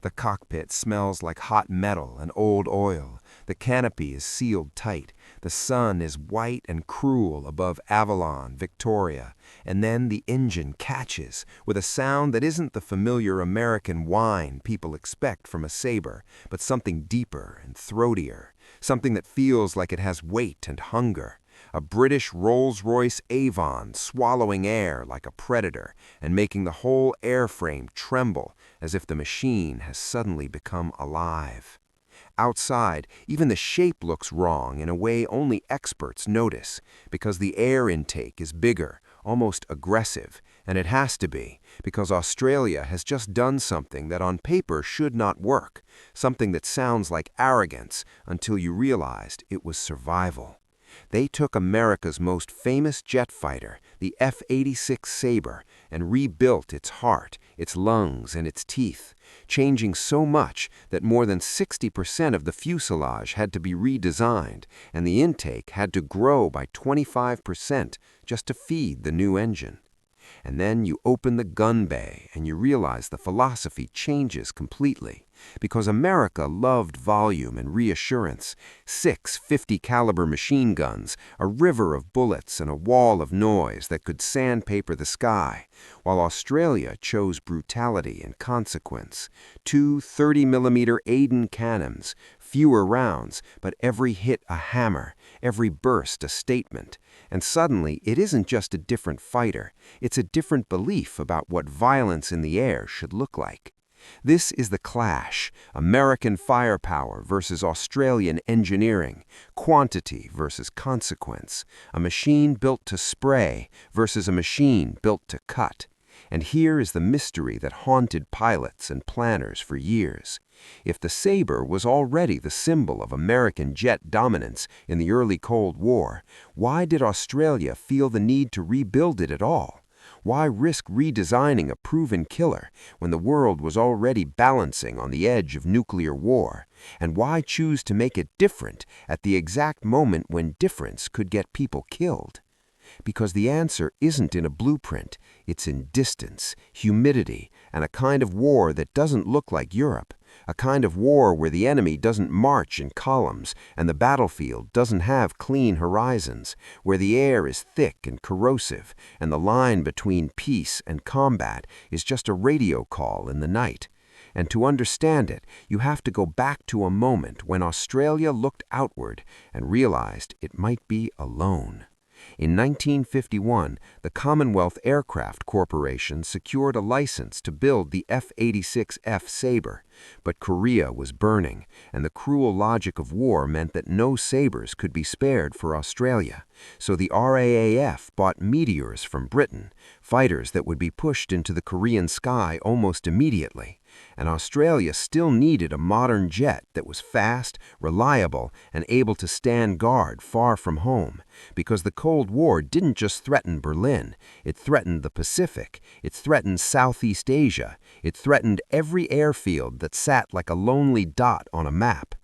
The cockpit smells like hot metal and old oil. The canopy is sealed tight. The sun is white and cruel above Avalon, Victoria. And then the engine catches with a sound that isn't the familiar American whine people expect from a Sabre, but something deeper and throatier, something that feels like it has weight and hunger. A British Rolls-Royce Avon swallowing air like a predator and making the whole airframe tremble as if the machine has suddenly become alive. Outside, even the shape looks wrong in a way only experts notice, because the air intake is bigger, almost aggressive, and it has to be, because Australia has just done something that on paper should not work, something that sounds like arrogance until you realized it was survival. They took America's most famous jet fighter, the F-86 Sabre, and rebuilt its heart, its lungs, and its teeth, changing so much that more than 60% of the fuselage had to be redesigned, and the intake had to grow by 25% just to feed the new engine. And then you open the gun bay and you realize the philosophy changes completely. Because America loved volume and reassurance, 6 50 caliber machine guns, a river of bullets and a wall of noise that could sandpaper the sky, while Australia chose brutality and consequence. 2 30mm ADEN cannons, fewer rounds, but every hit a hammer, every burst a statement. And suddenly, it isn't just a different fighter, it's a different belief about what violence in the air should look like. This is the clash, American firepower versus Australian engineering, quantity versus consequence, a machine built to spray versus a machine built to cut. And here is the mystery that haunted pilots and planners for years. If the Sabre was already the symbol of American jet dominance in the early Cold War, why did Australia feel the need to rebuild it at all? Why risk redesigning a proven killer when the world was already balancing on the edge of nuclear war? And why choose to make it different at the exact moment when difference could get people killed? Because the answer isn't in a blueprint, it's in distance, humidity, and a kind of war that doesn't look like Europe, a kind of war where the enemy doesn't march in columns and the battlefield doesn't have clean horizons, where the air is thick and corrosive, and the line between peace and combat is just a radio call in the night. And to understand it, you have to go back to a moment when Australia looked outward and realized it might be alone. In 1951, the Commonwealth Aircraft Corporation secured a license to build the F-86 Sabre, but Korea was burning, and the cruel logic of war meant that no Sabres could be spared for Australia. So the RAAF bought Meteors from Britain, fighters that would be pushed into the Korean sky almost immediately. And Australia still needed a modern jet that was fast, reliable, and able to stand guard far from home, because the Cold War didn't just threaten Berlin, it threatened the Pacific, it threatened Southeast Asia, it threatened every airfield that sat like a lonely dot on a map.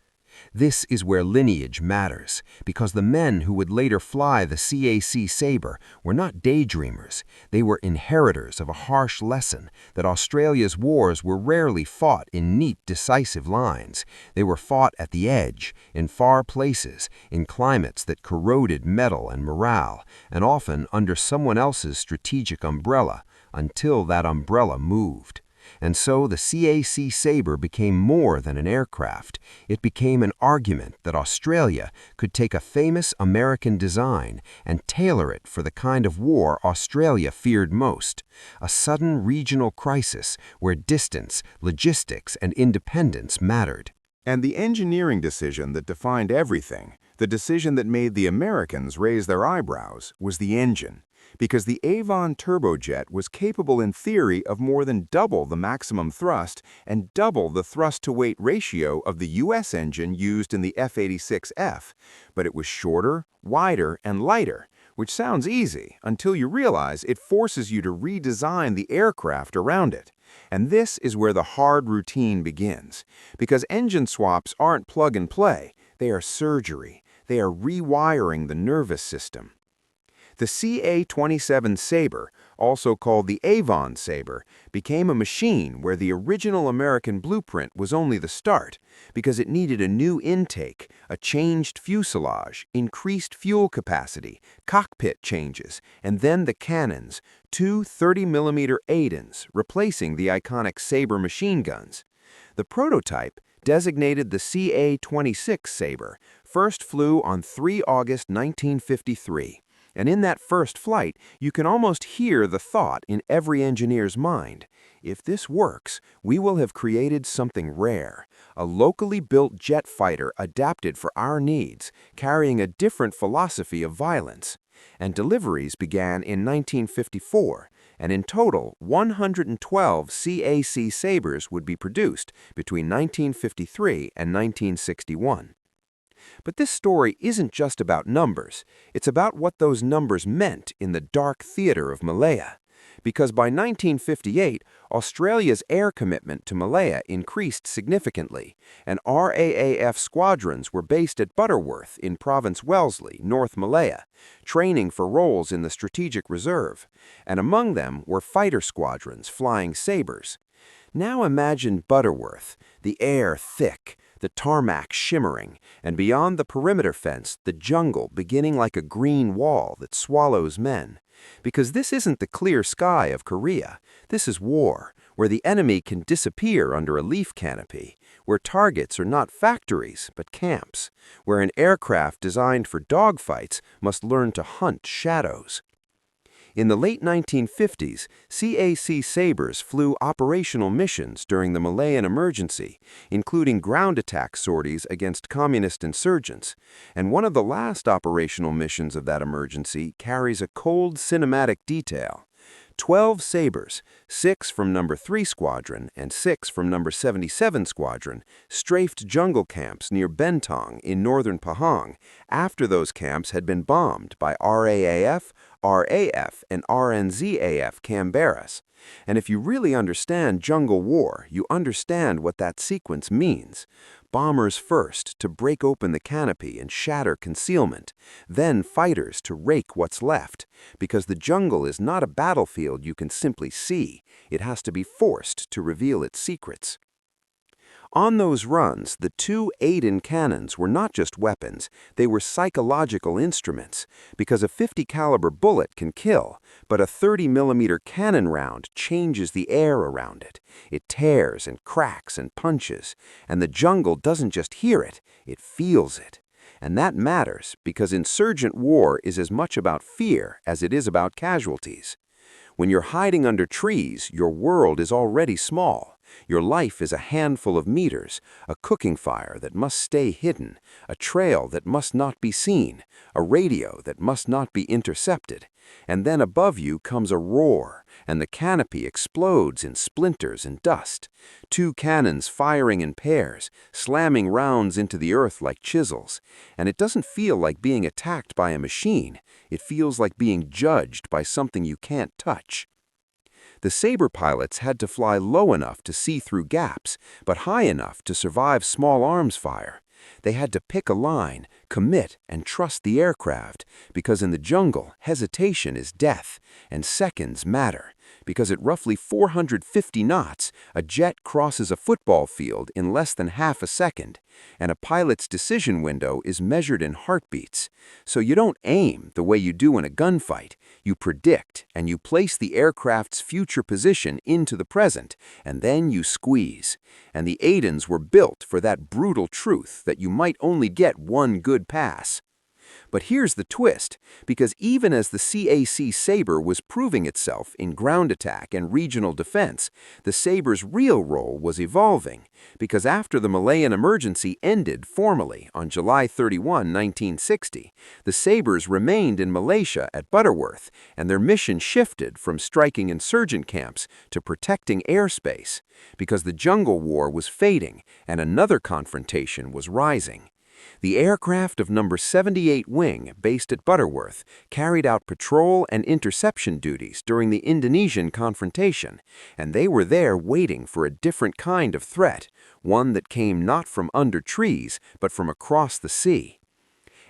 This is where lineage matters, because the men who would later fly the CAC Sabre were not daydreamers. They were inheritors of a harsh lesson that Australia's wars were rarely fought in neat, decisive lines. They were fought at the edge, in far places, in climates that corroded metal and morale, and often under someone else's strategic umbrella, until that umbrella moved. And so the CAC Sabre became more than an aircraft. It became an argument that Australia could take a famous American design and tailor it for the kind of war Australia feared most, a sudden regional crisis where distance, logistics, and independence mattered. And the engineering decision that defined everything, the decision that made the Americans raise their eyebrows, was the engine. Because the Avon turbojet was capable in theory of more than double the maximum thrust and double the thrust-to-weight ratio of the U.S. engine used in the F-86F, but it was shorter, wider, and lighter, which sounds easy until you realize it forces you to redesign the aircraft around it. And this is where the hard routine begins, because engine swaps aren't plug-and-play, they are surgery, they are rewiring the nervous system. The CA-27 Sabre, also called the Avon Sabre, became a machine where the original American blueprint was only the start, because it needed a new intake, a changed fuselage, increased fuel capacity, cockpit changes, and then the cannons, two 30mm ADENs, replacing the iconic Sabre machine guns. The prototype, designated the CA-26 Sabre, first flew on 3 August 1953. And in that first flight, you can almost hear the thought in every engineer's mind. If this works, we will have created something rare, a locally built jet fighter adapted for our needs, carrying a different philosophy of violence. And deliveries began in 1954, and in total, 112 CAC Sabres would be produced between 1953 and 1961. But this story isn't just about numbers. It's about what those numbers meant in the dark theater of Malaya. Because by 1958, Australia's air commitment to Malaya increased significantly, and RAAF squadrons were based at Butterworth in Province Wellesley, North Malaya, training for roles in the Strategic Reserve, and among them were fighter squadrons flying Sabres. Now imagine Butterworth, the air thick, the tarmac shimmering, and beyond the perimeter fence, the jungle beginning like a green wall that swallows men. Because this isn't the clear sky of Korea. This is war, where the enemy can disappear under a leaf canopy, where targets are not factories but camps, where an aircraft designed for dogfights must learn to hunt shadows. In the late 1950s, CAC Sabres flew operational missions during the Malayan emergency, including ground attack sorties against communist insurgents, and one of the last operational missions of that emergency carries a cold cinematic detail. 12 Sabres, 6 from No. 3 Squadron and 6 from No. 77 Squadron, strafed jungle camps near Bentong in northern Pahang after those camps had been bombed by RAAF, RAF, and RNZAF Canberras. And if you really understand jungle war, you understand what that sequence means. Bombers first to break open the canopy and shatter concealment, then fighters to rake what's left, because the jungle is not a battlefield you can simply see. It has to be forced to reveal its secrets. On those runs, the two ADEN cannons were not just weapons, they were psychological instruments, because a 50 caliber bullet can kill, but a 30mm cannon round changes the air around it. It tears and cracks and punches, and the jungle doesn't just hear it, it feels it. And that matters because insurgent war is as much about fear as it is about casualties. When you're hiding under trees, your world is already small. Your life is a handful of meters, a cooking fire that must stay hidden, a trail that must not be seen, a radio that must not be intercepted. And then above you comes a roar, and the canopy explodes in splinters and dust. Two cannons firing in pairs, slamming rounds into the earth like chisels. And it doesn't feel like being attacked by a machine. It feels like being judged by something you can't touch. The Sabre pilots had to fly low enough to see through gaps, but high enough to survive small arms fire. They had to pick a line, commit, and trust the aircraft, because in the jungle, hesitation is death, and seconds matter. Because at roughly 450 knots, a jet crosses a football field in less than half a second, and a pilot's decision window is measured in heartbeats. So you don't aim the way you do in a gunfight. You predict, and you place the aircraft's future position into the present, and then you squeeze. And the ADENs were built for that brutal truth that you might only get one good pass. But here's the twist, because even as the CAC Sabre was proving itself in ground attack and regional defense, the Sabre's real role was evolving, because after the Malayan emergency ended formally on July 31, 1960, the Sabres remained in Malaysia at Butterworth, and their mission shifted from striking insurgent camps to protecting airspace, because the jungle war was fading and another confrontation was rising. The aircraft of No. 78 Wing, based at Butterworth, carried out patrol and interception duties during the Indonesian Confrontation, and they were there waiting for a different kind of threat, one that came not from under trees, but from across the sea.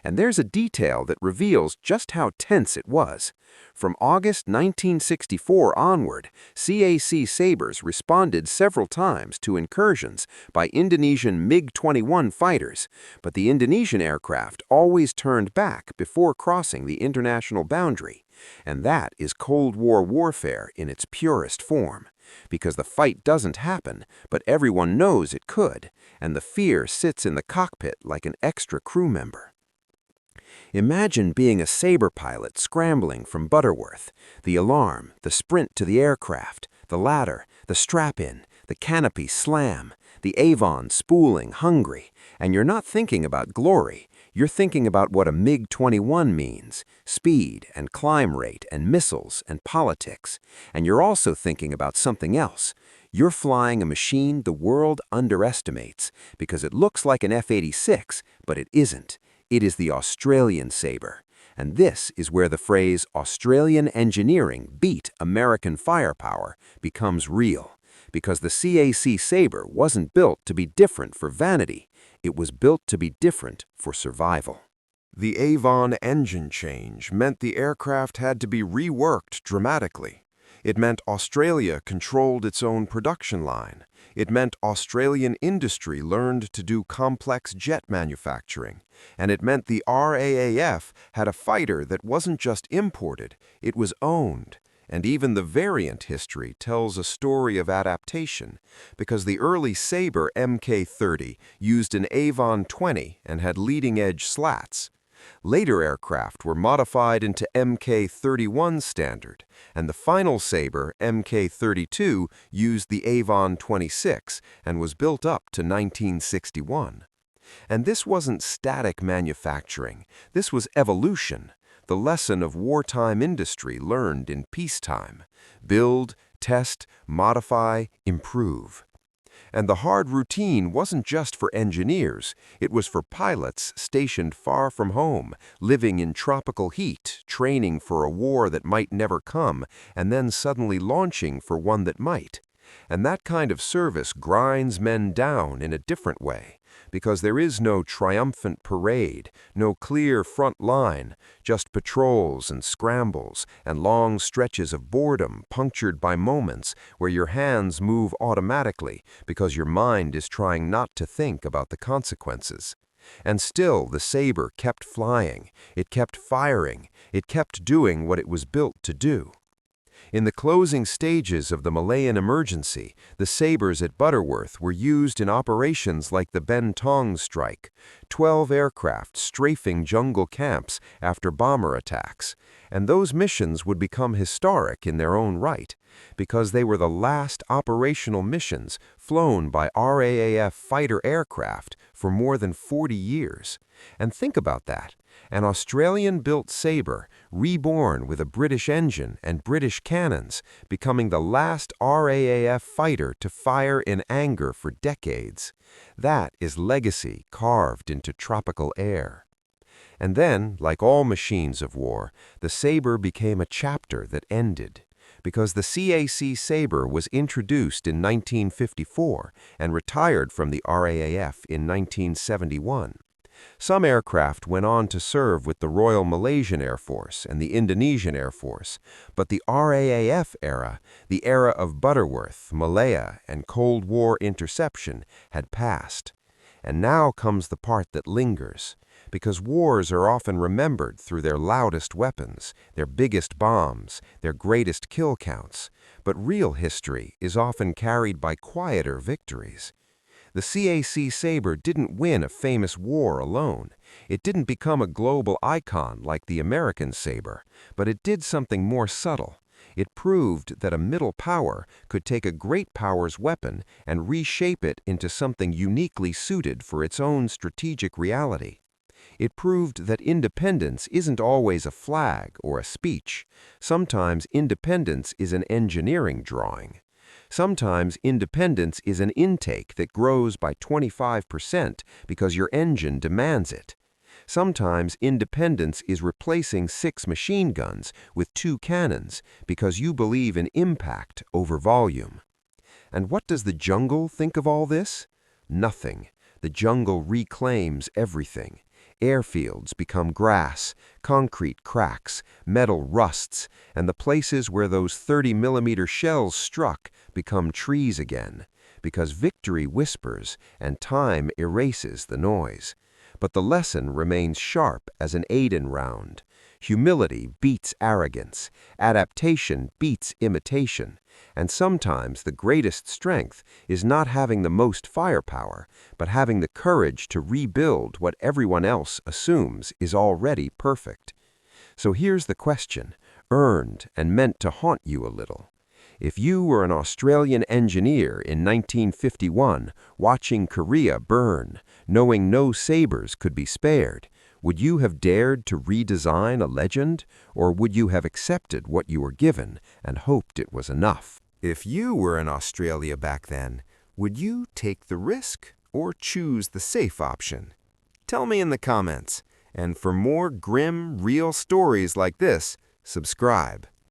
And there's a detail that reveals just how tense it was. From August 1964 onward, CAC Sabres responded several times to incursions by Indonesian MiG-21 fighters, but the Indonesian aircraft always turned back before crossing the international boundary. And that is Cold War warfare in its purest form. Because the fight doesn't happen, but everyone knows it could, and the fear sits in the cockpit like an extra crew member. Imagine being a Sabre pilot scrambling from Butterworth. The alarm, the sprint to the aircraft, the ladder, the strap-in, the canopy slam, the Avon spooling hungry, and you're not thinking about glory. You're thinking about what a MiG-21 means, speed and climb rate and missiles and politics. And you're also thinking about something else. You're flying a machine the world underestimates because it looks like an F-86, but it isn't. It is the Australian Sabre. And this is where the phrase Australian engineering beat American firepower becomes real. Because the CAC Sabre wasn't built to be different for vanity. It was built to be different for survival. The Avon engine change meant the aircraft had to be reworked dramatically. It meant Australia controlled its own production line. It meant Australian industry learned to do complex jet manufacturing. And it meant the RAAF had a fighter that wasn't just imported, it was owned. And even the variant history tells a story of adaptation, because the early Sabre Mk-30 used an Avon 20 and had leading-edge slats. Later aircraft were modified into Mk-31 standard, and the final Sabre, Mk-32, used the Avon 26 and was built up to 1961. And this wasn't static manufacturing, this was evolution. The lesson of wartime industry learned in peacetime. Build, test, modify, improve. And the hard routine wasn't just for engineers, it was for pilots stationed far from home, living in tropical heat, training for a war that might never come, and then suddenly launching for one that might. And that kind of service grinds men down in a different way, because there is no triumphant parade, no clear front line, just patrols and scrambles and long stretches of boredom punctured by moments where your hands move automatically because your mind is trying not to think about the consequences. And still the Sabre kept flying, it kept firing, it kept doing what it was built to do. In the closing stages of the Malayan emergency, the Sabres at Butterworth were used in operations like the Ben Tong strike, 12 aircraft strafing jungle camps after bomber attacks, and those missions would become historic in their own right, because they were the last operational missions flown by RAAF fighter aircraft for more than 40 years. And think about that. An Australian-built Sabre, reborn with a British engine and British cannons, becoming the last RAAF fighter to fire in anger for decades. That is legacy carved into tropical air. And then, like all machines of war, the Sabre became a chapter that ended. Because the CAC Sabre was introduced in 1954 and retired from the RAAF in 1971. Some aircraft went on to serve with the Royal Malaysian Air Force and the Indonesian Air Force, but the RAAF era, the era of Butterworth, Malaya, and Cold War interception, had passed. And now comes the part that lingers, because wars are often remembered through their loudest weapons, their biggest bombs, their greatest kill counts, but real history is often carried by quieter victories. The CAC Sabre didn't win a famous war alone. It didn't become a global icon like the American Sabre, but it did something more subtle. It proved that a middle power could take a great power's weapon and reshape it into something uniquely suited for its own strategic reality. It proved that independence isn't always a flag or a speech. Sometimes independence is an engineering drawing. Sometimes independence is an intake that grows by 25% because your engine demands it. Sometimes independence is replacing 6 machine guns with 2 cannons because you believe in impact over volume. And what does the jungle think of all this? Nothing. The jungle reclaims everything. airfields become grass, concrete cracks, metal rusts, and the places where those 30mm shells struck become trees again, because victory whispers and time erases the noise. But the lesson remains sharp as an ADEN round. Humility beats arrogance, adaptation beats imitation, and sometimes the greatest strength is not having the most firepower, but having the courage to rebuild what everyone else assumes is already perfect. So here's the question, earned and meant to haunt you a little. If you were an Australian engineer in 1951, watching Korea burn, knowing no sabres could be spared, would you have dared to redesign a legend, or would you have accepted what you were given and hoped it was enough? If you were in Australia back then, would you take the risk or choose the safe option? Tell me in the comments, and for more grim, real stories like this, subscribe.